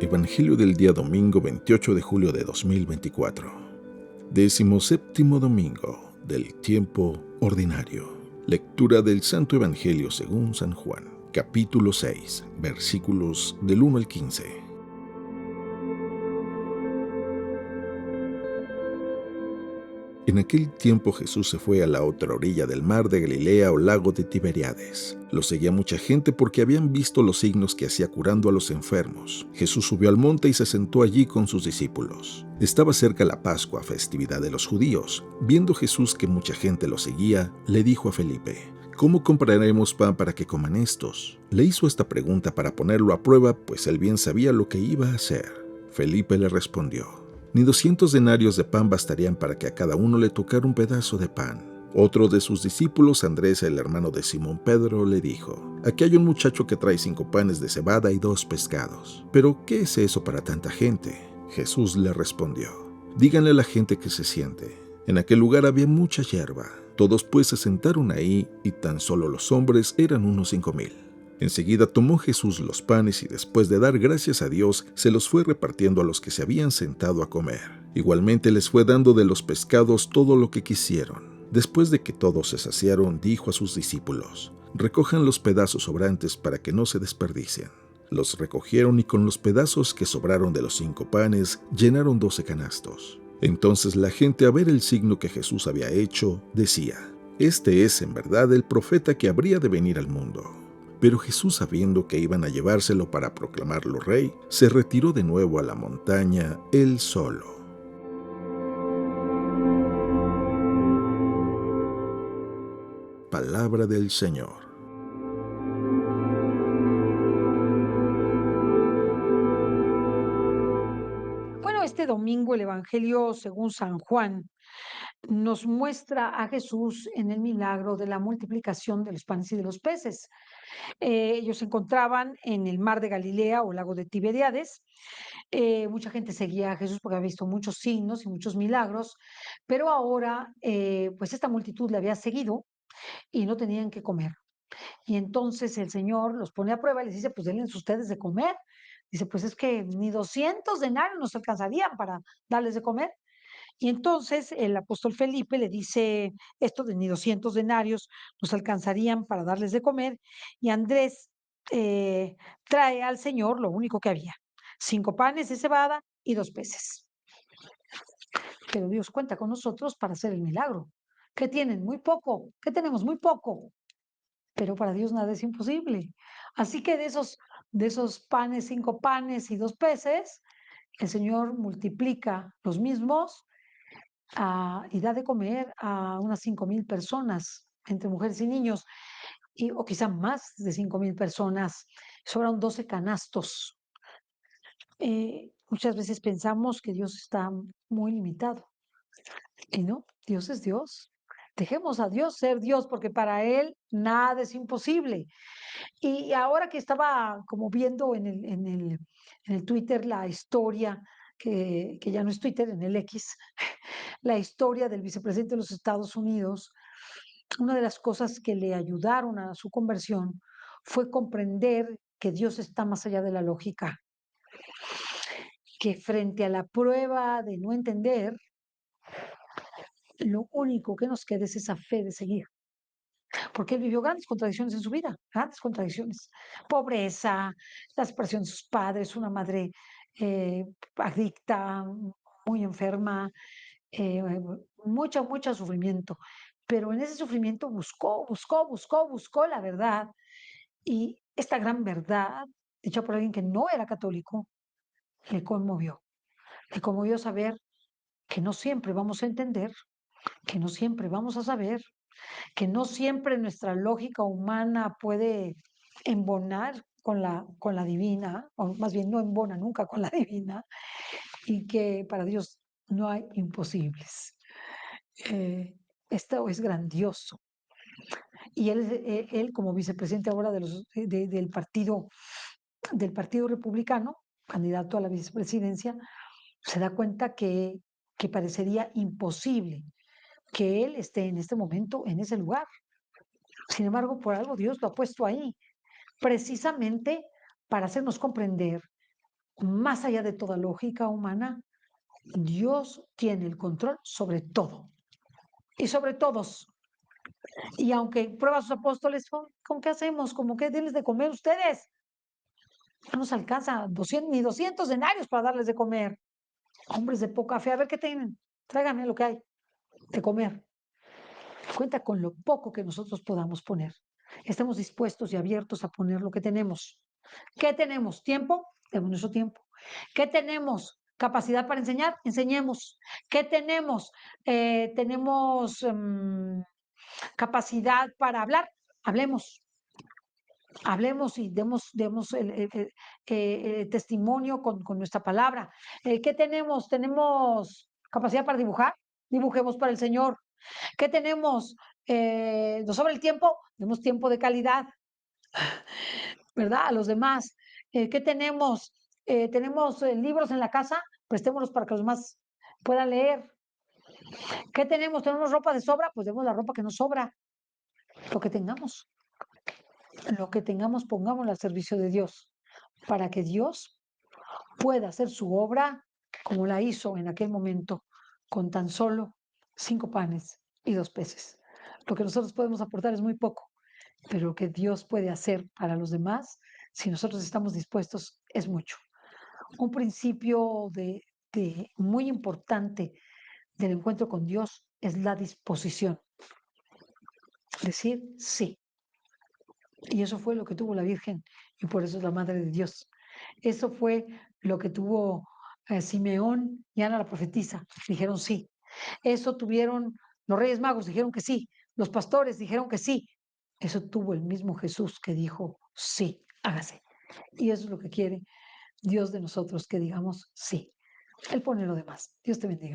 Evangelio del día domingo 28 de julio de 2024. 17º domingo del tiempo ordinario. Lectura del Santo Evangelio según San Juan, capítulo 6, versículos del 1 al 15. En aquel tiempo Jesús se fue a la otra orilla del mar de Galilea o lago de Tiberíades. Lo seguía mucha gente porque habían visto los signos que hacía curando a los enfermos. Jesús subió al monte y se sentó allí con sus discípulos. Estaba cerca la Pascua, festividad de los judíos. Viendo Jesús que mucha gente lo seguía, le dijo a Felipe: ¿Cómo compraremos pan para que coman estos? Le hizo esta pregunta para ponerlo a prueba, pues él bien sabía lo que iba a hacer. Felipe le respondió: Ni 200 denarios de pan bastarían para que a cada uno le tocara un pedazo de pan. Otro de sus discípulos, Andrés, el hermano de Simón Pedro, le dijo: Aquí hay un muchacho que trae 5 panes de cebada y 2 pescados. ¿Pero qué es eso para tanta gente? Jesús le respondió: Díganle a la gente que se siente. En aquel lugar había mucha hierba. Todos pues se sentaron ahí, y tan solo los hombres eran unos 5,000. Enseguida tomó Jesús los panes y después de dar gracias a Dios, se los fue repartiendo a los que se habían sentado a comer. Igualmente les fue dando de los pescados todo lo que quisieron. Después de que todos se saciaron, dijo a sus discípulos: Recojan los pedazos sobrantes para que no se desperdicien. Los recogieron y con los pedazos que sobraron de los 5 panes, llenaron 12 canastos. Entonces la gente, a ver el signo que Jesús había hecho, decía: Este es en verdad el profeta que habría de venir al mundo. Pero Jesús, sabiendo que iban a llevárselo para proclamarlo rey, se retiró de nuevo a la montaña él solo. Palabra del Señor. Bueno, este domingo el Evangelio según San Juan nos muestra a Jesús en el milagro de la multiplicación de los panes y de los peces. Ellos se encontraban en el mar de Galilea o lago de Tiberíades. Mucha gente seguía a Jesús porque había visto muchos signos y muchos milagros, pero ahora pues esta multitud le había seguido y no tenían que comer. Y entonces el Señor los pone a prueba y les dice: pues denles ustedes de comer. Dice: pues es que ni 200 denarios nos alcanzarían para darles de comer. Y entonces el apóstol Felipe le dice esto de ni 200 denarios nos alcanzarían para darles de comer. Y Andrés trae al Señor lo único que había: 5 panes de cebada y 2 peces. Pero Dios cuenta con nosotros para hacer el milagro. ¿Qué tienen? Muy poco. ¿Qué tenemos? Muy poco. Pero para Dios nada es imposible. Así que de esos panes, 5 panes y 2 peces, el Señor multiplica los mismos y da de comer a unas 5,000 personas, entre mujeres y niños, o quizá más de 5,000 personas. Sobran 12 canastos. Muchas veces pensamos que Dios está muy limitado. Y no, Dios es Dios. Dejemos a Dios ser Dios, porque para Él nada es imposible. Y ahora que estaba como viendo en el Twitter la historia, que ya no es Twitter, en el X, la historia del vicepresidente de los Estados Unidos, una de las cosas que le ayudaron a su conversión fue comprender que Dios está más allá de la lógica, que frente a la prueba de no entender, lo único que nos queda es esa fe de seguir, porque él vivió grandes contradicciones en su vida, grandes contradicciones: pobreza, la separación de sus padres, una madre adicta, muy enferma, eh, mucho sufrimiento. Pero en ese sufrimiento buscó la verdad, y esta gran verdad, dicha por alguien que no era católico, le conmovió. Le conmovió saber que no siempre vamos a entender, que no siempre vamos a saber, que no siempre nuestra lógica humana puede embonar con la divina, o más bien no embona nunca con la divina, y que para Dios no hay imposibles. Eh, Esto es grandioso. Y él como vicepresidente ahora del Partido Republicano, candidato a la vicepresidencia, se da cuenta que parecería imposible que él esté en este momento en ese lugar. Sin embargo, por algo Dios lo ha puesto ahí, precisamente para hacernos comprender más allá de toda lógica humana, Dios tiene el control sobre todo y sobre todos. Y aunque prueba a sus apóstoles, ¿con qué hacemos? ¿Cómo que denles de comer ustedes? No nos alcanza 200, ni 200 denarios para darles de comer. Hombres de poca fe, a ver qué tienen. Tráigame lo que hay de comer. Cuenta con lo poco que nosotros podamos poner. Estamos dispuestos y abiertos a poner lo que tenemos. ¿Qué tenemos? ¿Tiempo? Tenemos nuestro tiempo. ¿Qué tenemos? ¿Capacidad para enseñar? Enseñemos. ¿Qué tenemos? ¿Tenemos capacidad para hablar? Hablemos. Hablemos y demos testimonio con nuestra palabra. ¿Qué tenemos? ¿Tenemos capacidad para dibujar? Dibujemos para el Señor. ¿Qué tenemos? ¿Nos sobra el tiempo? Tenemos tiempo de calidad, ¿verdad? A los demás. ¿Qué tenemos? ¿Tenemos libros en la casa? Prestémoslos para que los demás puedan leer. ¿Qué tenemos? ¿Tenemos ropa de sobra? Pues demos la ropa que nos sobra. Lo que tengamos. Lo que tengamos, pongámoslo al servicio de Dios, para que Dios pueda hacer su obra como la hizo en aquel momento, con tan solo 5 panes y 2 peces. Lo que nosotros podemos aportar es muy poco, pero lo que Dios puede hacer para los demás, si nosotros estamos dispuestos, es mucho. Un principio muy importante del encuentro con Dios es la disposición. Decir sí. Y eso fue lo que tuvo la Virgen y por eso es la Madre de Dios. Eso fue lo que tuvo Simeón y Ana la profetisa. Dijeron sí. Eso tuvieron los Reyes Magos, dijeron que sí. Los pastores dijeron que sí. Eso tuvo el mismo Jesús que dijo sí, hágase. Y eso es lo que quiere Dios de nosotros, que digamos sí. Él pone lo demás. Dios te bendiga.